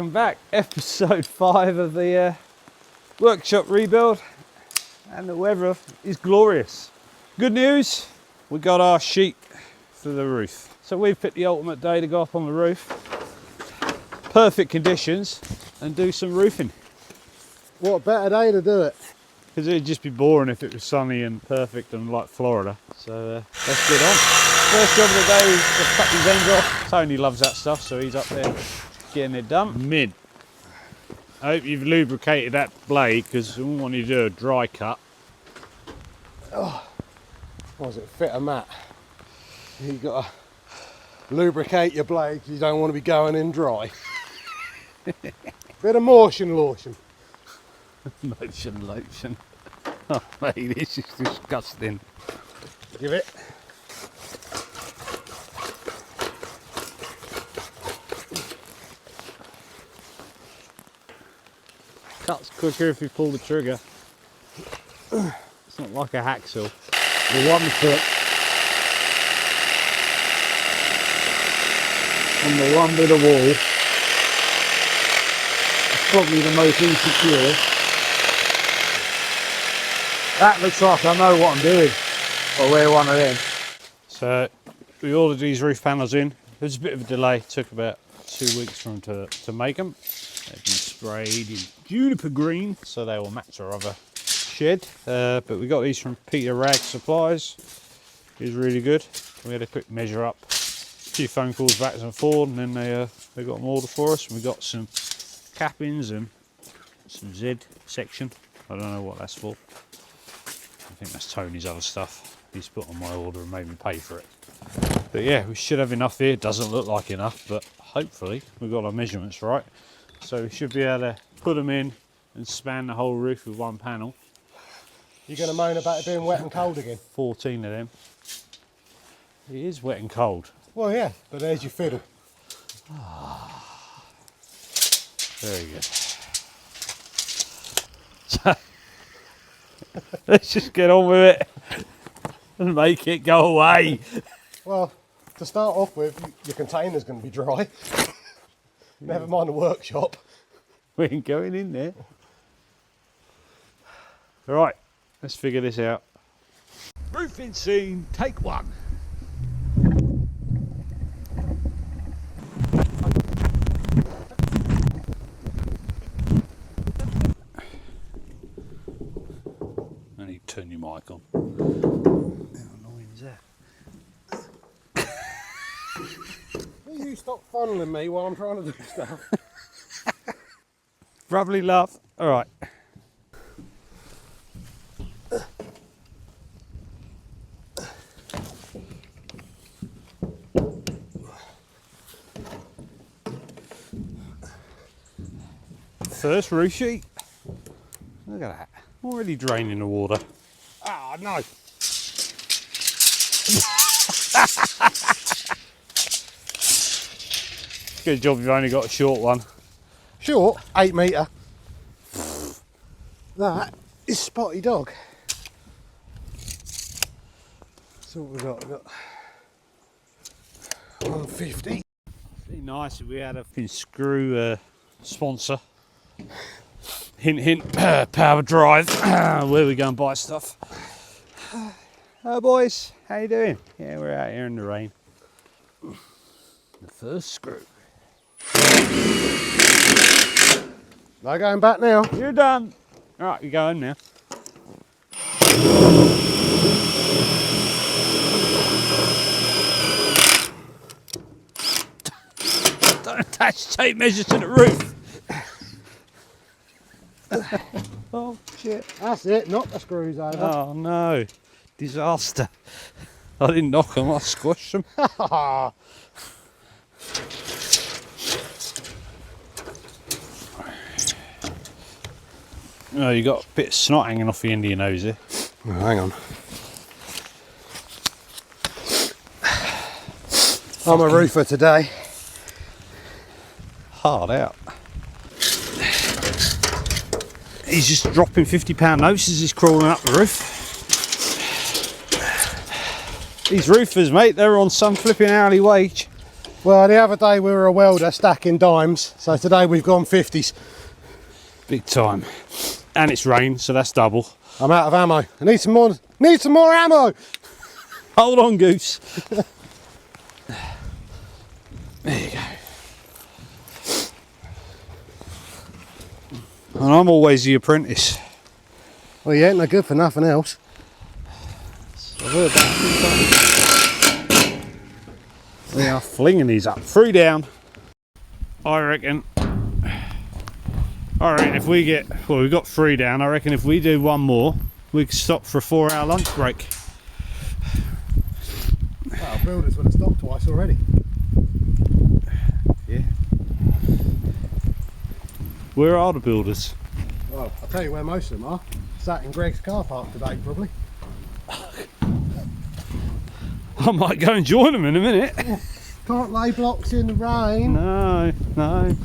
welcome back. Episode 5 of the workshop rebuild, and the weather is glorious. Good news, we got our sheet for the roof. So we've picked the ultimate day to go up on the roof, perfect conditions, and do some roofing. What better day to do it? Because it'd just be boring if it was sunny and perfect and like Florida. So let's get on. First job of the day is to cut these ends off. Tony loves that stuff, so he's up there getting it done. Mid. I hope you've lubricated that blade, because we want you to do a dry cut. Oh, what does it fit a mat? You've got to lubricate your blade because you don't want to be going in dry. Bit of motion lotion. Motion lotion. Oh mate, this is disgusting. Give it. Cuts quicker if you pull the trigger. It's not like a hacksaw. The 1 foot on the one bit of wall is probably the most insecure. That looks like I know what I'm doing. I'll wear one of them. So we ordered these roof panels in. There's a bit of a delay. It took about 2 weeks for them to make them. They've been sprayed in juniper green, so they will match our other shed. But we got these from Peter Wragge Supplies. He's really good. We had a quick measure up, a few phone calls back and forth, and then they got them ordered for us. And we got some cappings and some Z section. I don't know what that's for. I think that's Tony's other stuff. He's put on my order and made me pay for it. But yeah, we should have enough here. It doesn't look like enough, but hopefully we've got our measurements right. So we should be able to put them in and span the whole roof with one panel. You're going to moan about it being wet and cold again? 14 of them. It is wet and cold. Well, yeah, but there's your fiddle. Very good. So, let's just get on with it and make it go away. Well, to start off with, your container's going to be dry. Never mind the workshop. We ain't going in there. All right, let's figure this out. Roofing scene, take 1. I need to turn your mic on. How annoying is that? Will you stop funneling me while I'm trying to do stuff? Probably laugh. All right. First roof sheet. Look at that. Already draining the water. Ah, no. Good job you've only got a short one. Short, 8 metre. That is Spotty Dog. So what we've got 150. It'd be nice if we had a screw sponsor. Hint, hint, power drive. Where we go and buy stuff. Hello boys, how you doing? Yeah, we're out here in the rain. The first screw. No going back now. You're done. All right, you're going now. Don't attach tape measures to the roof. Oh shit. That's it, knock the screws over. Oh no, disaster. I didn't knock them, I squashed them. Oh, you got a bit of snot hanging off the end of your nose here. Oh, hang on. I'm a roofer today. Hard out. He's just dropping £50 notes as he's crawling up the roof. These roofers, mate, they're on some flipping hourly wage. Well, the other day we were a welder stacking dimes, so today we've gone 50s. Big time. And it's rain, so that's double. I'm out of ammo. I need some more. Need some more ammo. Hold on, Goose. There you go. And I'm always the apprentice. Well, you ain't no good for nothing else. I've heard that. We are flinging these up. 3 down. I reckon if we get, well, we've got 3 down. I reckon if we do one more, we can stop for a 4-hour lunch break. Well, builders would have stopped twice already. Yeah. Where are the builders? Well, I'll tell you where most of them are. Sat in Greg's car park today, probably. I might go and join them in a minute. Can't lay blocks in the rain. No. Can't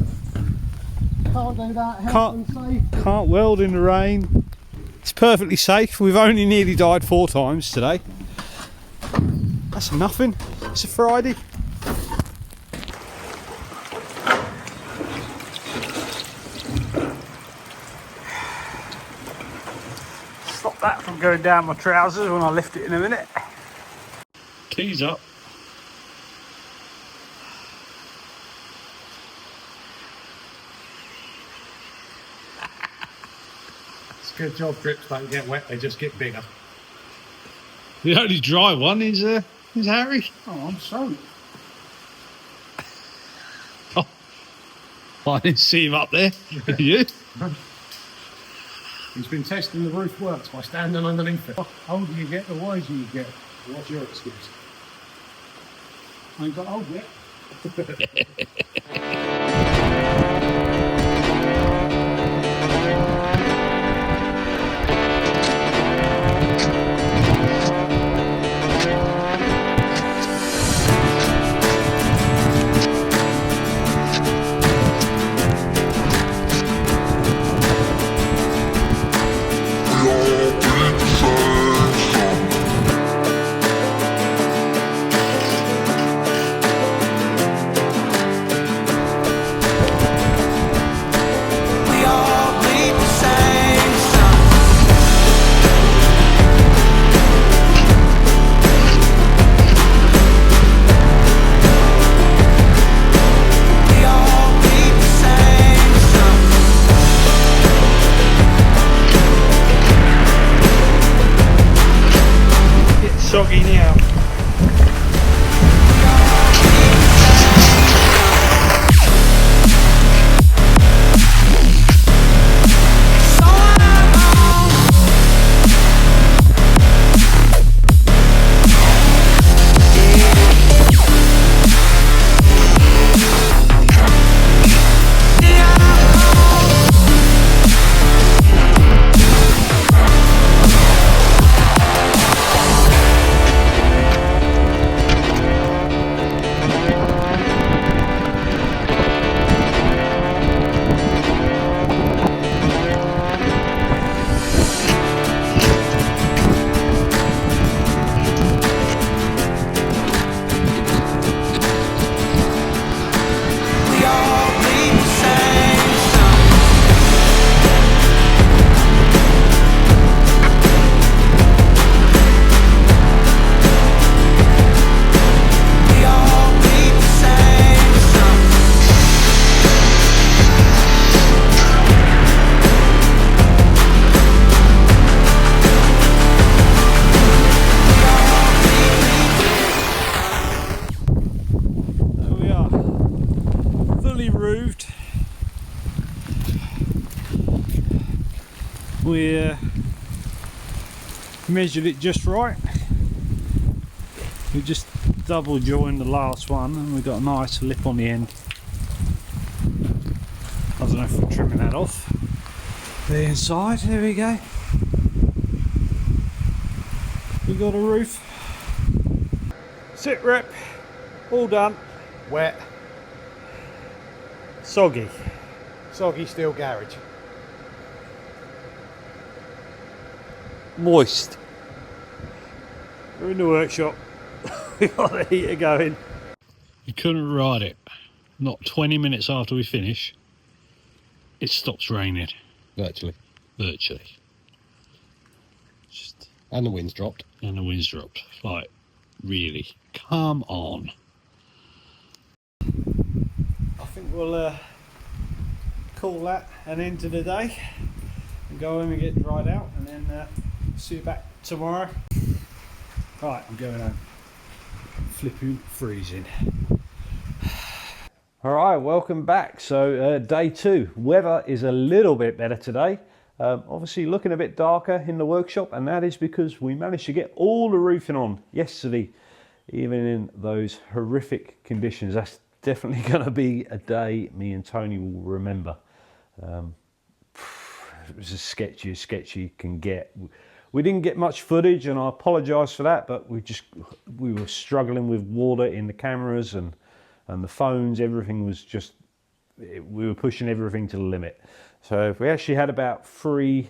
do that. Health and safety. Can't weld in the rain. It's perfectly safe. We've only nearly died 4 times today. That's nothing. It's a Friday. Stop that from going down my trousers when I lift it in a minute. Keys up. It's a good job grips don't get wet, they just get bigger. The only dry one is Harry. Oh, I'm sorry. Oh, I didn't see him up there. You? He's been testing the roof works by standing underneath it. The older you get, the wiser you get. What's your excuse? I ain't got old yet. Soggy now. Roofed. We measured it just right. We just double joined the last one and we got a nice lip on the end. I don't know if we're trimming that off. The inside, there we go. We got a roof. Sit rep, all done. Wet. Soggy. Soggy steel garage. Moist. We're in the workshop. We got the heater going. You couldn't ride it. Not 20 minutes after we finish, it stops raining. Virtually. Virtually. Just, And the wind's dropped. and the wind's dropped. Like, really, come on. I think we'll call that an end to the day and go home and get dried out, and then see you back tomorrow. Right, I'm going home. Flipping freezing. Alright, welcome back. So day 2. Weather is a little bit better today. Obviously looking a bit darker in the workshop, and that is because we managed to get all the roofing on yesterday, even in those horrific conditions. That's definitely going to be a day me and Tony will remember. It was as sketchy you can get. We didn't get much footage, and I apologise for that, but we were struggling with water in the cameras and the phones. Everything was just, we were pushing everything to the limit. So we actually had about 3-4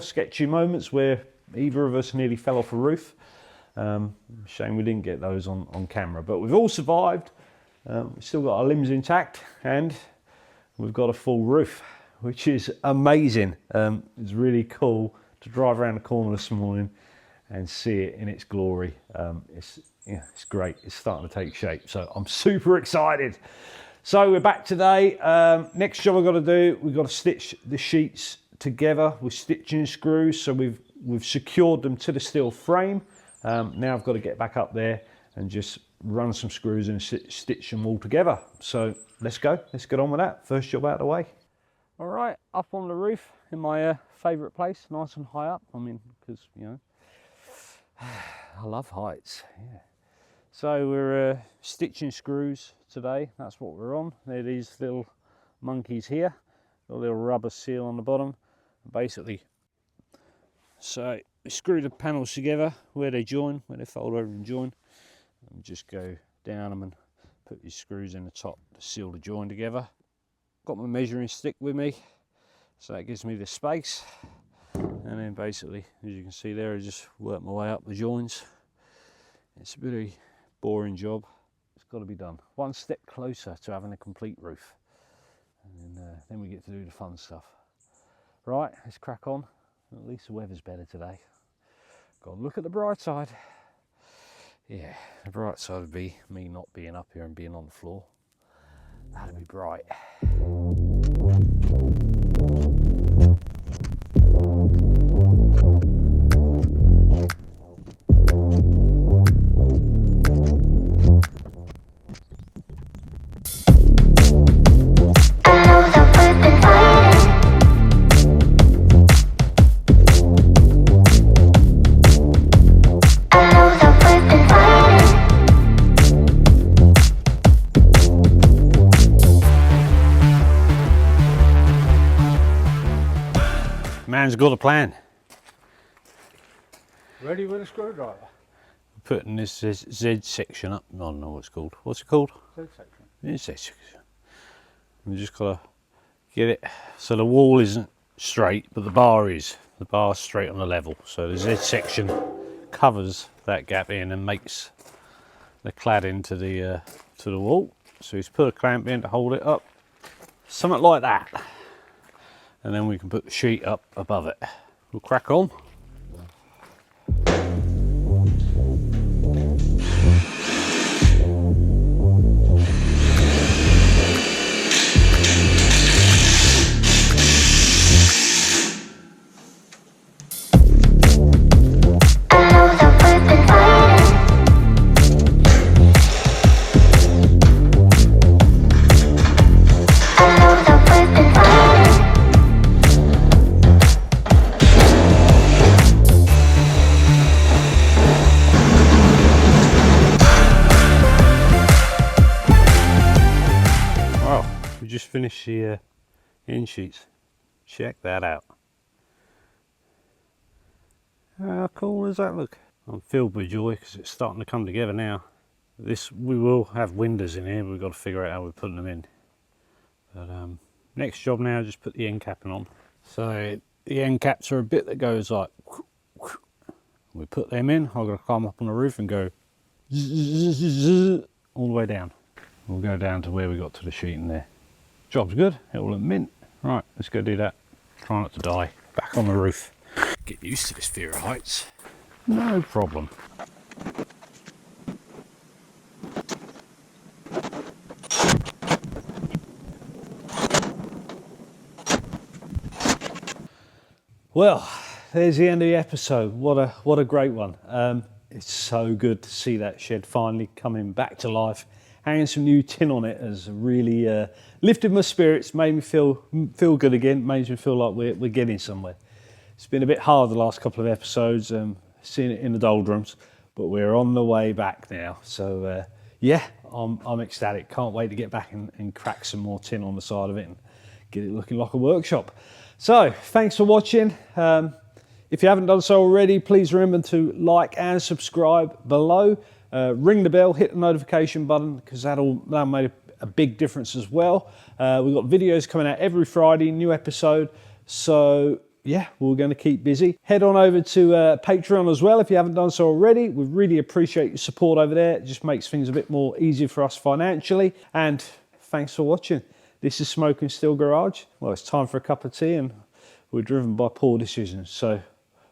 sketchy moments where either of us nearly fell off a roof. Shame we didn't get those on camera, but we've all survived. We've still got our limbs intact, and we've got a full roof, which is amazing. It's really cool to drive around the corner this morning and see it in its glory. It's great. It's starting to take shape, so I'm super excited. So we're back today. Next job I've got to do, we've got to stitch the sheets together with stitching screws. So we've secured them to the steel frame. Now I've got to get back up there and just run some screws and stitch them all together. So let's go. Let's get on with that. First job out of the way. All right, up on the roof in my favourite place, nice and high up. I mean, because, you know, I love heights. Yeah. So we're stitching screws today. That's what we're on. They're these little monkeys here. Got a little rubber seal on the bottom. Basically, so we screw the panels together where they join, where they fold over and join. And just go down them and put these screws in the top to seal the join together. Got my measuring stick with me, so that gives me the space. And then basically, as you can see there, I just work my way up the joins. It's a very boring job. It's got to be done. One step closer to having a complete roof. And then we get to do the fun stuff. Right, let's crack on. At least the weather's better today. Got to look at the bright side. Yeah, the bright side would be me not being up here and being on the floor. That'd be bright. Man's got a plan. Ready with a screwdriver? Putting this Z section up. I don't know what it's called. What's it called? Z section. Z section. We just gotta get it so the wall isn't straight, but the bar is. The bar's straight on the level. So the Z section covers that gap in and makes the cladding to the wall. So he's put a clamp in to hold it up. Something like that. And then we can put the sheet up above it. We'll crack on. Just finished the end sheets. Check that out. How cool does that look? I'm filled with joy because it's starting to come together now. We will have windows in here, but we've got to figure out how we're putting them in. But next job now, just put the end capping on. So the end caps are a bit that goes like, we put them in. I've got to climb up on the roof and go all the way down. we'll go down to where we got to the sheeting there. Job's good, it will look mint. Right, let's go do that. Try not to die. Back on the roof. Get used to this fear of heights. No problem. Well, there's the end of the episode. What a great one. It's so good to see that shed finally coming back to life. Hanging some new tin on it has really lifted my spirits, made me feel good again, made me feel like we're getting somewhere. It's been a bit hard the last couple of episodes, seeing it in the doldrums, but we're on the way back now. So yeah, I'm ecstatic. Can't wait to get back and crack some more tin on the side of it and get it looking like a workshop. So thanks for watching. If you haven't done so already, please remember to like and subscribe below. Ring the bell, hit the notification button, because that'll make a big difference as well. We've got videos coming out every Friday, new episode. So yeah, we're going to keep busy. Head on over to Patreon as well if you haven't done so already. We really appreciate your support over there. It just makes things a bit more easier for us financially. And thanks for watching. This is Smoking Still Garage. Well, it's time for a cup of tea, and we're driven by poor decisions. So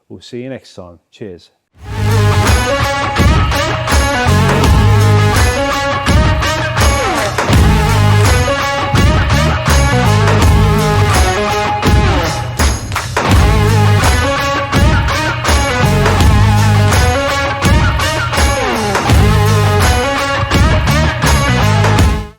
we'll see you next time. Cheers.